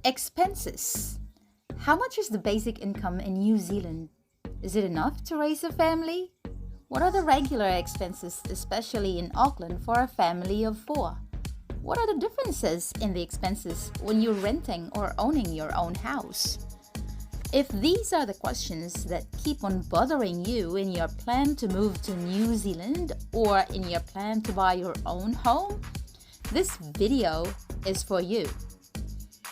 Expenses. How much is the basic income in New Zealand? Is it enough to raise a family? What are the regular expenses, especially in Auckland, for a family of 4? What are the differences in the expenses when you're renting or owning your own house? If these are the questions that keep on bothering you in your plan to move to New Zealand or in your plan to buy your own home, this video is for you.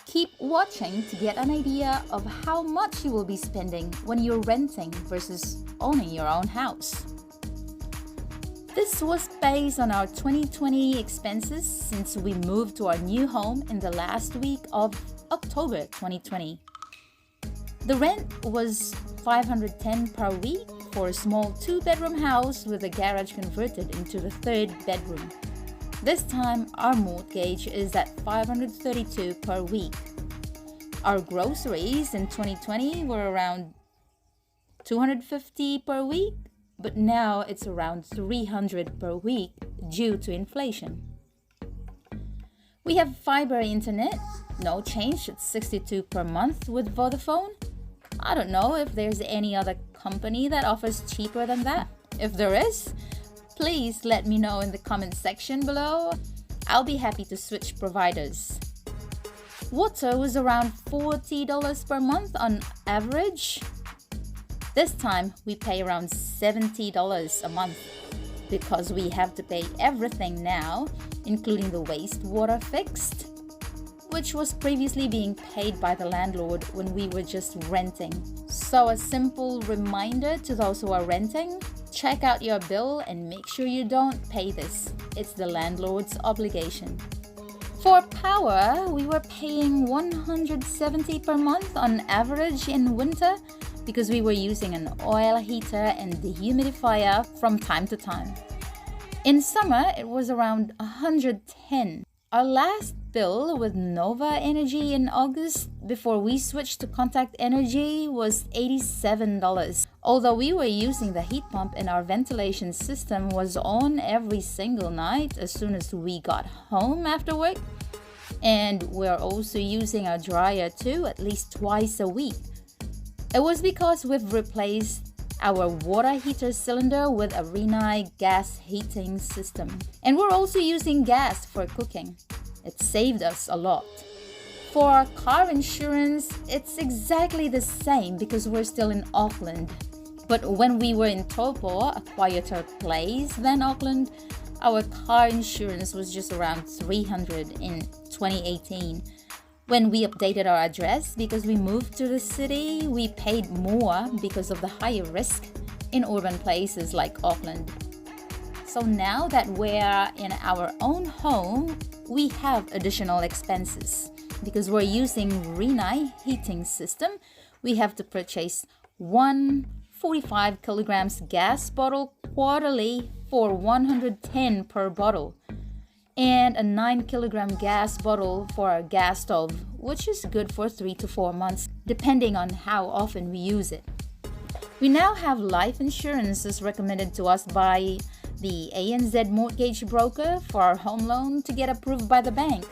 Keep watching to get an idea of how much you will be spending when you're renting versus owning your own house. This was based on our 2020 expenses since we moved to our new home in the last week of October 2020. The rent was $510 per week for a small 2-bedroom house with a garage converted into the 3rd bedroom. This time, our mortgage is at $532 per week. Our groceries in 2020 were around $250 per week, but now it's around $300 per week due to inflation. We have fiber internet, no change, it's $62 per month with Vodafone. I don't know if there's any other company that offers cheaper than that. If there is, please let me know in the comment section below. I'll be happy to switch providers. Water was around $40 per month on average. This time we pay around $70 a month because we have to pay everything now, including the wastewater fixed, which was previously being paid by the landlord when we were just renting. So a simple reminder to those who are renting, check out your bill and make sure you don't pay this. It's the landlord's obligation. For power, we were paying $170 per month on average in winter because we were using an oil heater and dehumidifier from time to time. In summer, it was around $110. Our last bill with Nova Energy in August before we switched to Contact Energy was $87. Although we were using the heat pump and our ventilation system was on every single night as soon as we got home after work. And we're also using our dryer too at least twice a week. It was because we've replaced our water heater cylinder with a Rinnai gas heating system. And we're also using gas for cooking. It saved us a lot. For our car insurance, it's exactly the same because we're still in Auckland. But when we were in Taupo, a quieter place than Auckland, our car insurance was just around $300 in 2018. When we updated our address because we moved to the city, we paid more because of the higher risk in urban places like Auckland. So now that we're in our own home, we have additional expenses. Because we're using Rinnai heating system, we have to purchase one 45 kilograms gas bottle quarterly for $110 per bottle, and a 9-kilogram gas bottle for our gas stove, which is good for 3 to 4 months, depending on how often we use it. We now have life insurance as recommended to us by the ANZ mortgage broker for our home loan to get approved by the bank.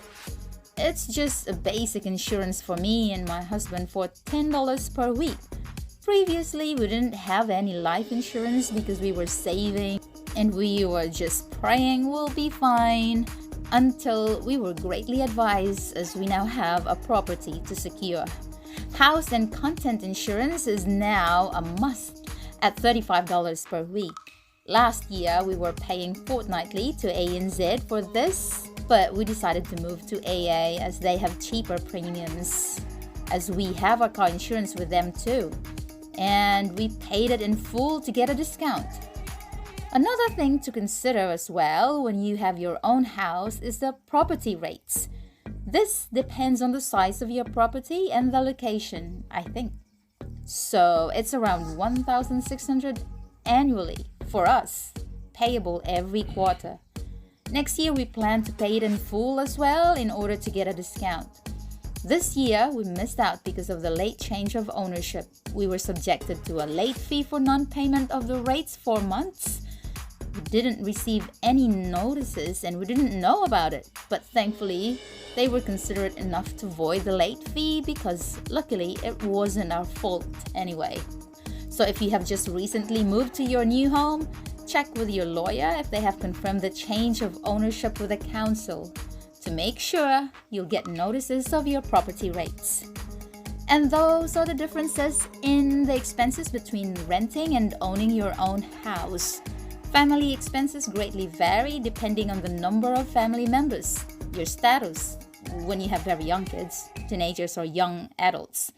It's just a basic insurance for me and my husband for $10 per week. Previously, we didn't have any life insurance because we were saving and we were just praying we'll be fine until we were greatly advised as we now have a property to secure. House and content insurance is now a must at $35 per week. Last year, we were paying fortnightly to ANZ for this, but we decided to move to AA as they have cheaper premiums, as we have our car insurance with them too. And we paid it in full to get a discount. Another thing to consider as well when you have your own house is the property rates. This depends on the size of your property and the location, I think. So it's around $1,600 annually for us, payable every quarter. Next year we plan to pay it in full as well in order to get a discount. This year we missed out because of the late change of ownership. We were subjected to a late fee for non-payment of the rates for months. We didn't receive any notices and we didn't know about it. But thankfully, they were considerate enough to void the late fee because luckily it wasn't our fault anyway. So if you have just recently moved to your new home, check with your lawyer if they have confirmed the change of ownership with the council to make sure you'll get notices of your property rates. And those are the differences in the expenses between renting and owning your own house. Family expenses greatly vary depending on the number of family members, your status when you have very young kids, teenagers or young adults,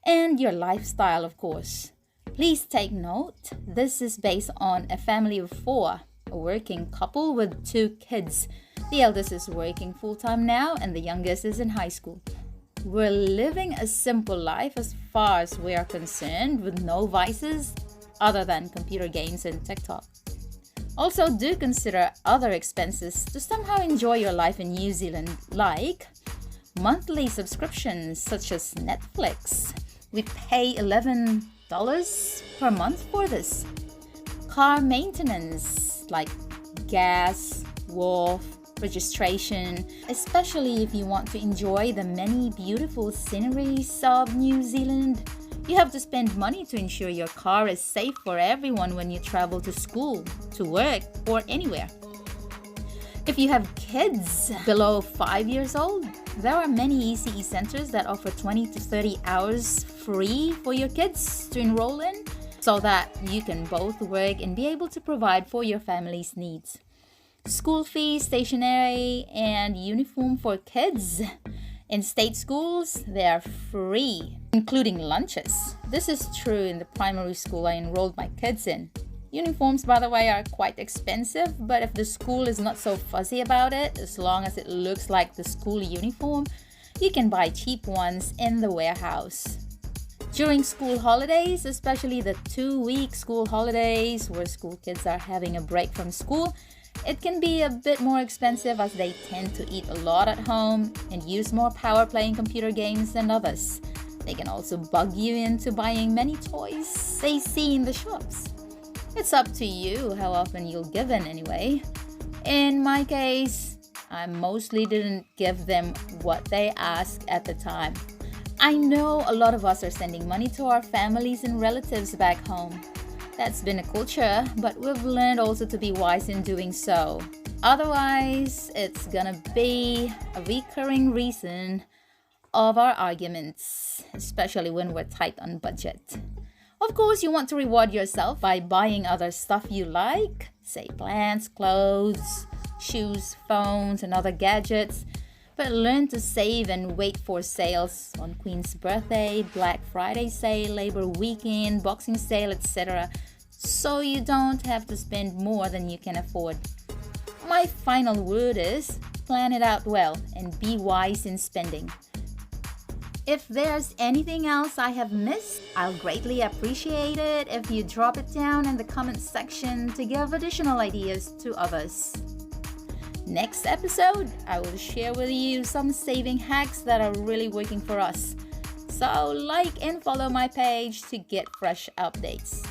and your lifestyle, of course. Please take note, this is based on a family of 4, a working couple with 2 kids. The eldest is working full-time now and the youngest is in high school. We're living a simple life as far as we are concerned, with no vices other than computer games and TikTok. Also, do consider other expenses to somehow enjoy your life in New Zealand, like monthly subscriptions such as Netflix. We pay $11 per month for this. Car maintenance like gas, wharf, registration, especially if you want to enjoy the many beautiful sceneries of New Zealand. You have to spend money to ensure your car is safe for everyone when you travel to school, to work, or anywhere. If you have kids below 5 years old, there are many ECE centers that offer 20 to 30 hours free for your kids to enroll in so that you can both work and be able to provide for your family's needs. School fees, stationery, and uniform for kids. In state schools, they are free, including lunches. This is true in the primary school I enrolled my kids in. Uniforms, by the way, are quite expensive, but if the school is not so fussy about it, as long as it looks like the school uniform, you can buy cheap ones in the warehouse. During school holidays, especially the 2-week school holidays where school kids are having a break from school, it can be a bit more expensive as they tend to eat a lot at home and use more power playing computer games than others. They can also bug you into buying many toys they see in the shops. It's up to you how often you'll give in anyway. In my case, I mostly didn't give them what they asked at the time. I know a lot of us are sending money to our families and relatives back home. That's been a culture, but we've learned also to be wise in doing so. Otherwise, it's gonna be a recurring reason of our arguments, especially when we're tight on budget. Of course, you want to reward yourself by buying other stuff you like, say plants, clothes, shoes, phones, and other gadgets. But learn to save and wait for sales on Queen's birthday, Black Friday sale, Labor Weekend, Boxing sale, etc. so you don't have to spend more than you can afford. My final word is plan it out well and be wise in spending. If there's anything else I have missed, I'll greatly appreciate it if you drop it down in the comments section to give additional ideas to others. Next episode, I will share with you some saving hacks that are really working for us. So like and follow my page to get fresh updates.